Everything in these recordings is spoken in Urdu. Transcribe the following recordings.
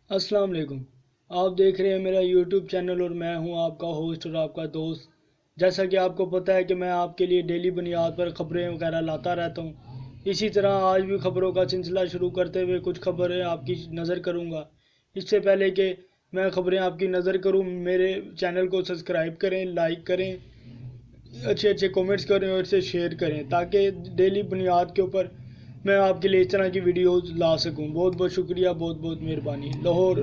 السلام علیکم۔ آپ دیکھ رہے ہیں میرا یوٹیوب چینل اور میں ہوں آپ کا ہوسٹ اور آپ کا دوست۔ جیسا کہ آپ کو پتہ ہے کہ میں آپ کے لیے ڈیلی بنیاد پر خبریں وغیرہ لاتا رہتا ہوں، اسی طرح آج بھی خبروں کا سلسلہ شروع کرتے ہوئے کچھ خبریں آپ کی نظر کروں گا۔ اس سے پہلے کہ میں خبریں آپ کی نظر کروں، میرے چینل کو سبسکرائب کریں، لائک کریں، اچھے اچھے کومنٹس کریں اور اسے شیئر کریں تاکہ ڈیلی بنیاد کے اوپر میں آپ کے لیے اس طرح کی ویڈیوز لا سکوں۔ بہت بہت شکریہ، بہت بہت مہربانی۔ لاہور،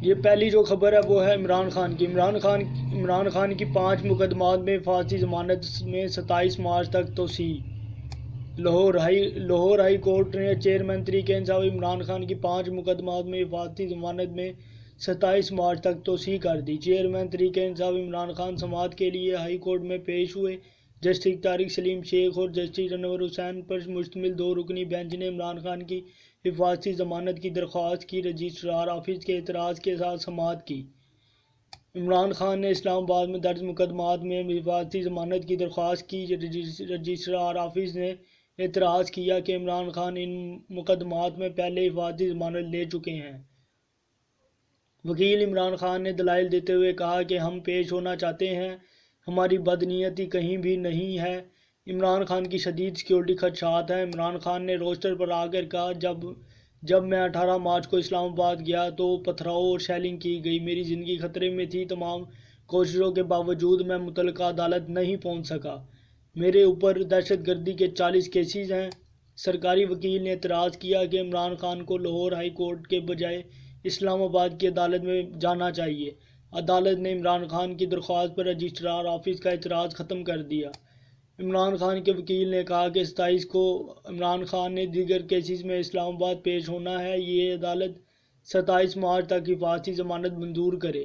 یہ پہلی جو خبر ہے وہ ہے عمران خان کی۔ عمران خان کی 5 مقدمات میں فاسدی ضمانت میں 27 مارچ تک توسیع۔ لاہور ہائی کورٹ نے چیئرمین تحریک انصاف عمران خان کی 5 مقدمات میں فاسدی ضمانت میں 27 مارچ تک توسیع کر دی۔ چیئرمین تحریک انصاف عمران خان سماعت کے لیے ہائی کورٹ میں پیش ہوئے۔ جسٹس طارق سلیم شیخ اور جسٹس انور حسین پر مشتمل 2 رکنی بینچ نے عمران خان کی حفاظتی ضمانت کی درخواست کی رجسٹرار آفس کے اعتراض کے ساتھ سماعت کی۔ عمران خان نے اسلام آباد میں درج مقدمات میں حفاظتی ضمانت کی درخواست کی۔ رجسٹرار آفس نے اعتراض کیا کہ عمران خان ان مقدمات میں پہلے حفاظتی ضمانت لے چکے ہیں۔ وکیل عمران خان نے دلائل دیتے ہوئے کہا کہ ہم پیش ہونا چاہتے ہیں، ہماری بدنیتی کہیں بھی نہیں ہے۔ عمران خان کی شدید سیکیورٹی خدشات ہیں۔ عمران خان نے روسٹر پر آ کر کہا، جب میں 18 مارچ کو اسلام آباد گیا تو پتھراؤ اور شیلنگ کی گئی، میری زندگی خطرے میں تھی، تمام کوششوں کے باوجود میں متعلقہ عدالت نہیں پہنچ سکا، میرے اوپر دہشت گردی کے 40 کیسز ہیں۔ سرکاری وکیل نے اعتراض کیا کہ عمران خان کو لاہور ہائی کورٹ کے بجائے اسلام آباد کی عدالت میں جانا چاہیے۔ عدالت نے عمران خان کی درخواست پر رجسٹرار آفس کا اعتراض ختم کر دیا۔ عمران خان کے وکیل نے کہا کہ 27 کو عمران خان نے دیگر کیسز میں اسلام آباد پیش ہونا ہے، یہ عدالت 27 مارچ تک حفاظتی ضمانت منظور کرے۔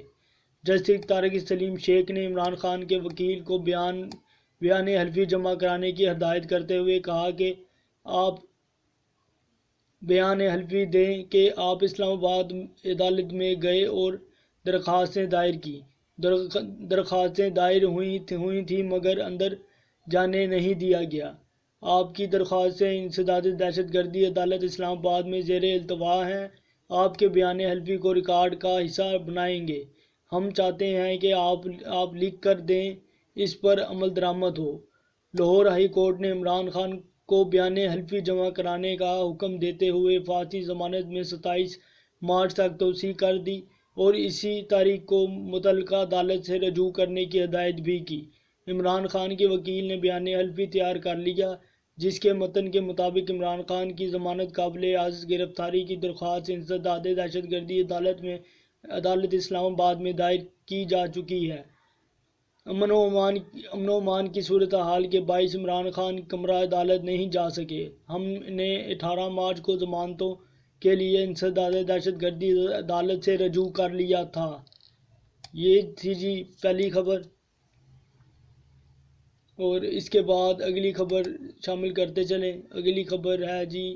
جسٹس طارق سلیم شیخ نے عمران خان کے وکیل کو بیان حلفی جمع کرانے کی ہدایت کرتے ہوئے کہا کہ آپ بیان حلفی دیں کہ آپ اسلام آباد عدالت میں گئے اور درخواستیں دائر کی۔ درخواستیں دائر ہوئی تھیں مگر اندر جانے نہیں دیا گیا۔ آپ کی درخواستیں انسداد دہشت گردی عدالت اسلام آباد میں زیر التوا ہیں۔ آپ کے بیان حلفی کو ریکارڈ کا حصہ بنائیں گے۔ ہم چاہتے ہیں کہ آپ لکھ کر دیں، اس پر عمل درآمد ہو۔ لاہور ہائی کورٹ نے عمران خان کو بیان حلفی جمع کرانے کا حکم دیتے ہوئے حفاظتی ضمانت میں 27 مارچ تک توسیع کر دی اور اسی تاریخ کو متعلقہ عدالت سے رجوع کرنے کی ہدایت بھی کی۔ عمران خان کے وکیل نے بیان حلفی تیار کر لیا، جس کے متن کے مطابق عمران خان کی ضمانت قابل عرض گرفتاری کی درخواست انسداد دہشت گردی عدالت اسلام آباد میں دائر کی جا چکی ہے۔ امن و امان کی صورتحال کے باعث عمران خان کمرہ عدالت نہیں جا سکے۔ ہم نے 18 مارچ کو ضمانتوں کے لیے انسداد دہشت گردی عدالت سے رجوع کر لیا تھا۔ یہ تھی جی پہلی خبر، اور اس کے بعد اگلی خبر شامل کرتے چلیں۔ اگلی خبر ہے جی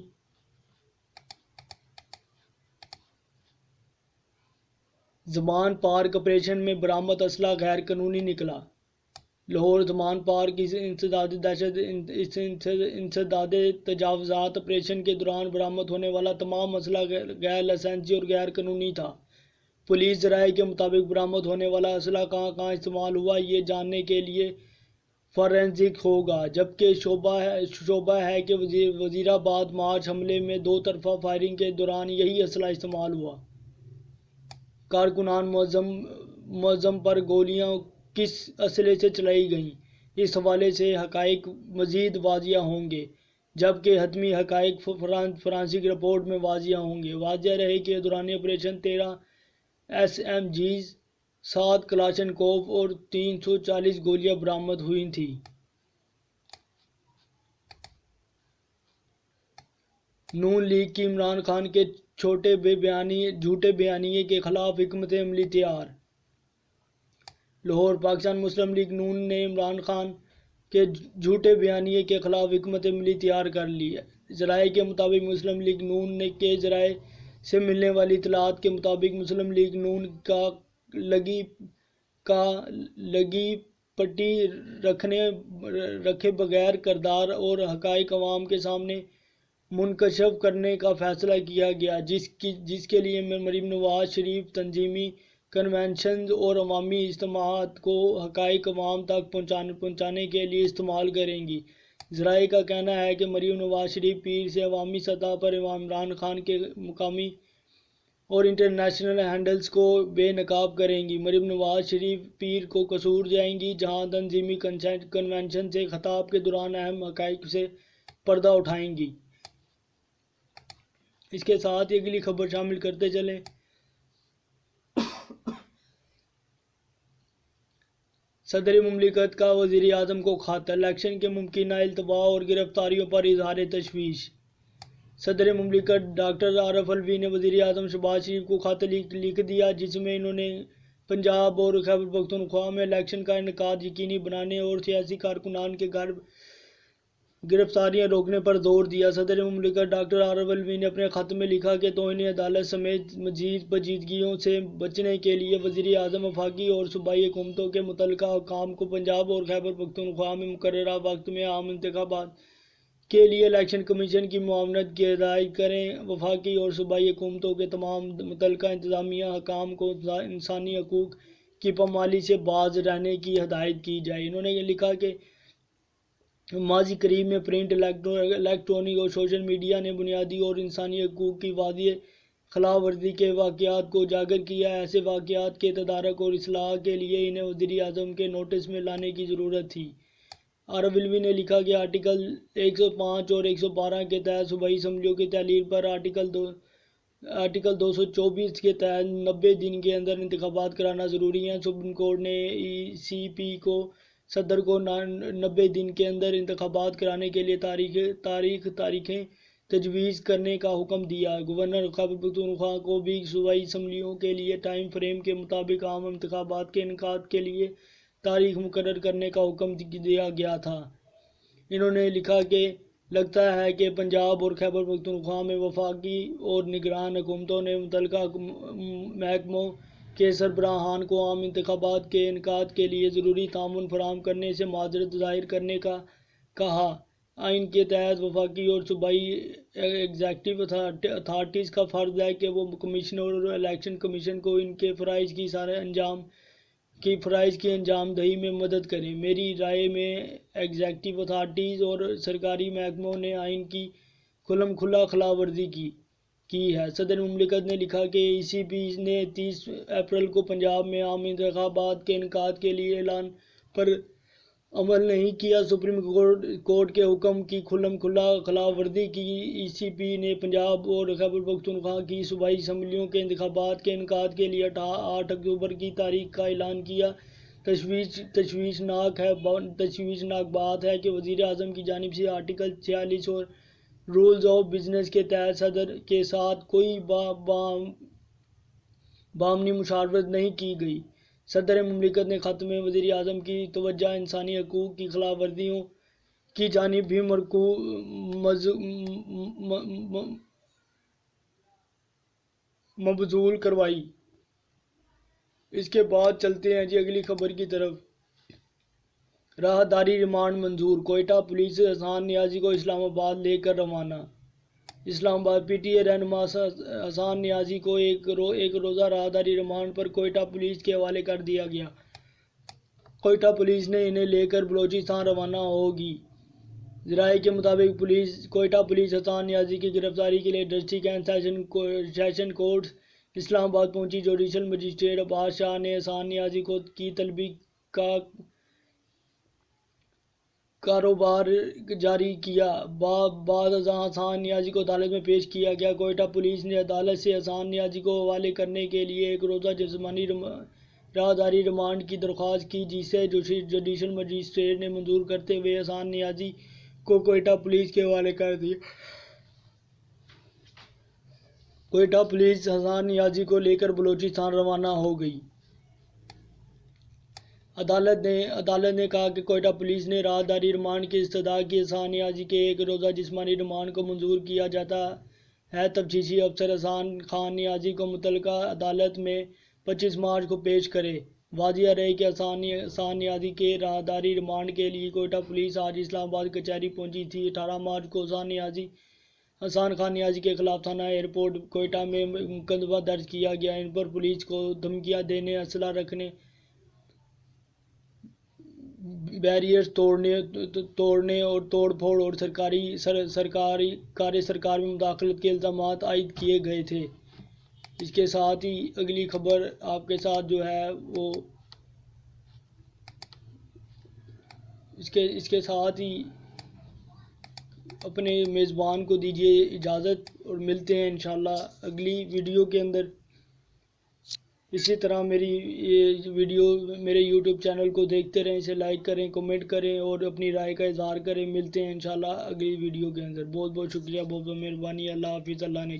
زمان پارک آپریشن میں برآمد اسلحہ غیر قانونی نکلا۔ لاہور زمان پارک انسداد تجاوزات آپریشن کے دوران برآمد ہونے والا تمام اسلحہ غیر لائسنسی اور غیر قانونی تھا۔ پولیس ذرائع کے مطابق برآمد ہونے والا اسلحہ کہاں استعمال ہوا، یہ جاننے کے لیے فورینزک ہوگا، جبکہ شبہ ہے کہ وزیر آباد مارچ حملے میں 2 طرفہ فائرنگ کے دوران یہی اسلحہ استعمال ہوا۔ کارکنان معظم پر گولیاں کس اسلحے سے چلائی گئیں، اس حوالے سے حقائق مزید واضح ہوں گے، جبکہ حتمی حقائق فورینسک رپورٹ میں واضح ہوں گے۔ واضح رہے کہ دوران آپریشن 13 SMGs، 7 کلاشنکوف اور 340 گولیاں برآمد ہوئی تھیں۔ نون لیگ کی عمران خان کے جھوٹے بیانیے کے خلاف حکمت عملی تیار۔ لاہور، پاکستان مسلم لیگ نون نے عمران خان کے جھوٹے بیانیے کے خلاف حکمت عملی تیار کر لی ہے۔ ذرائع کے مطابق مسلم لیگ نون کے ذرائع سے ملنے والی اطلاعات کے مطابق مسلم لیگ نون کا لگی پٹی رکھے بغیر کردار اور حقائق عوام کے سامنے منکشف کرنے کا فیصلہ کیا گیا، جس کے لیے مریم نواز شریف تنظیمی کنونشنز اور عوامی اجتماعات کو حقائق عوام تک پہنچانے کے لیے استعمال کریں گی۔ ذرائع کا کہنا ہے کہ مریم نواز شریف پیر سے عوامی سطح پر عمران خان کے مقامی اور انٹرنیشنل ہینڈلز کو بے نقاب کریں گی۔ مریم نواز شریف پیر کو قصور جائیں گی، جہاں تنظیمی کنونشن سے خطاب کے دوران اہم حقائق سے پردہ اٹھائیں گی۔ اس کے ساتھ ہی اگلی خبر شامل کرتے چلیں۔ صدر مملکت کا وزیر اعظم کو خط، الیکشن کے ممکنہ التوا اور گرفتاریوں پر اظہار تشویش۔ صدر مملکت ڈاکٹر عارف علوی نے وزیر اعظم شہباز شریف کو خط لکھ دیا، جس میں انہوں نے پنجاب اور خیبر پختونخوا میں الیکشن کا انعقاد یقینی بنانے اور سیاسی کارکنان کے گرفتاریاں روکنے پر زور دیا۔ صدر مملکت ڈاکٹر عارف علوی نے اپنے خط میں لکھا کہ توہین عدالت سمیت مزید پیچیدگیوں سے بچنے کے لیے وزیر اعظم وفاقی اور صوبائی حکومتوں کے متعلقہ حکام کو پنجاب اور خیبر پختونخوا میں مقررہ وقت میں عام انتخابات کے لیے الیکشن کمیشن کی معاونت کی ہدایت کریں۔ وفاقی اور صوبائی حکومتوں کے تمام متعلقہ انتظامیہ حکام کو انسانی حقوق کی پامالی سے باز رہنے کی ہدایت کی جائے۔ انہوں نے لکھا کہ ماضی قریب میں پرنٹ، الیکٹرانک اور سوشل میڈیا نے بنیادی اور انسانی حقوق کی واضح خلاف ورزی کے واقعات کو اجاگر کیا ہے۔ ایسے واقعات کے تدارک اور اصلاح کے لیے انہیں وزیر اعظم کے نوٹس میں لانے کی ضرورت تھی۔ عارف علوی نے لکھا کہ آرٹیکل 105 اور 112 کے تحت صوبائی اسمبلیوں کی تحلیل پر آرٹیکل 224 کے تحت 90 دن کے اندر انتخابات کرانا ضروری ہے۔ سپریم کورٹ نے ای سی پی کو صدر کو 90 دن کے اندر انتخابات کرانے کے لیے تاریخیں تجویز کرنے کا حکم دیا۔ گورنر خیبر پختونخوا کو بھی صوبائی اسمبلیوں کے لیے ٹائم فریم کے مطابق عام انتخابات کے انعقاد کے لیے تاریخ مقرر کرنے کا حکم دیا گیا تھا۔ انہوں نے لکھا کہ لگتا ہے کہ پنجاب اور خیبر پختونخوا میں وفاقی اور نگران حکومتوں نے متعلقہ محکموں کے سربراہان کو عام انتخابات کے انعقاد کے لیے ضروری تعاون فراہم کرنے سے معذرت ظاہر کرنے کا کہا۔ آئین کے تحت وفاقی اور صوبائی ایگزیکٹو اتھارٹیز کا فرض ہے کہ وہ کمشنر اور الیکشن کمیشن کو ان کے فرائض کی انجام دہی میں مدد کریں۔ میری رائے میں ایگزیکٹو اتھارٹیز اور سرکاری محکموں نے آئین کی کھلم کھلا خلاف ورزی کی ہے۔ صدر مملکت نے لکھا کہ ای سی پی نے 30 اپریل کو پنجاب میں عام انتخابات کے انعقاد کے لیے اعلان پر عمل نہیں کیا۔ سپریم کورٹ کے حکم کی کھلم کھلا خلاف ورزی کی۔ ای سی پی نے پنجاب اور خیبر پختونخوا کی صوبائی اسمبلیوں کے انتخابات کے انعقاد کے لیے 8 اکتوبر کی تاریخ کا اعلان کیا۔ تشویشناک بات ہے کہ وزیر اعظم کی جانب سے آرٹیکل 46 اور رولز آف بزنس کے تحت صدر کے ساتھ کوئی باہمی مشاورت نہیں کی گئی۔ صدر مملکت نے خط میں وزیر اعظم کی توجہ انسانی حقوق کی خلاف ورزیوں کی جانب بھی مبذول کروائی۔ اس کے بعد چلتے ہیں اگلی خبر کی طرف۔ راہداری ریمانڈ منظور، کوئٹہ پولیس حسان نیازی کو اسلام آباد لے کر روانہ۔ اسلام آباد پی ٹی اے رہنما حسان نیازی کو ایک روزہ راہداری ریمانڈ پر کوئٹہ پولیس کے حوالے کر دیا گیا۔ کوئٹہ پولیس نے انہیں لے کر بلوچستان روانہ ہوگی۔ ذرائع کے مطابق کوئٹہ پولیس حسان نیازی کی گرفتاری کے لیے ڈسٹرکٹ اینڈ سیشن کورٹس اسلام آباد پہنچی۔ جوڈیشل مجسٹریٹ عباس شاہ نے حسان نیازی کی طلبی کا کاروبار جاری کیا۔ بعد ازاں حسان نیازی کو عدالت میں پیش کیا گیا۔ کوئٹہ پولیس نے عدالت سے حسان نیازی کو حوالے کرنے کے لیے ایک روزہ جسمانی راہداری ریمانڈ کی درخواست کی، جسے جوڈیشل مجسٹریٹ نے منظور کرتے ہوئے حسان نیازی کو کوئٹہ پولیس کے حوالے کر دیا۔ کوئٹہ پولیس حسان نیازی کو لے کر بلوچستان روانہ ہو گئی۔ عدالت نے کہا کہ کوئٹہ پولیس نے راہداری ریمانڈ کی استدعا کی۔ حسان نیازی کے ایک روزہ جسمانی ریمانڈ کو منظور کیا جاتا ہے۔ تفتیشی افسر حسن خان نیازی کو متعلقہ عدالت میں 25 مارچ کو پیش کرے۔ واضح رہے کہ حسان نیازی کے راہداری ریمانڈ کے لیے کوئٹہ پولیس آج اسلام آباد کچہری پہنچی تھی۔ 18 مارچ کو حسان نیازی حسان خان نیازی کے خلاف تھانہ ایئرپورٹ کوئٹہ میں مقدمہ درج کیا گیا۔ ان پر پولیس کو دھمکیاں دینے، اسلحہ رکھنے، بیریئرز توڑنے اور توڑ پھوڑ اور سرکار میں مداخلت کے الزامات عائد کیے گئے تھے۔ اس کے ساتھ ہی اگلی خبر آپ کے ساتھ جو ہے وہ اس کے ساتھ ہی اپنے میزبان کو دیجیے اجازت اور ملتے ہیں انشاءاللہ اگلی ویڈیو کے اندر۔ اسی طرح میری ویڈیو میرے یوٹیوب چینل کو دیکھتے رہیں، اسے لائک کریں، کمنٹ کریں اور اپنی رائے کا اظہار کریں۔ ملتے ہیں انشاءاللہ اگلی ویڈیو کے اندر۔ بہت بہت شکریہ، بہت بہت مہربانی۔ اللہ حافظ، اللہ نے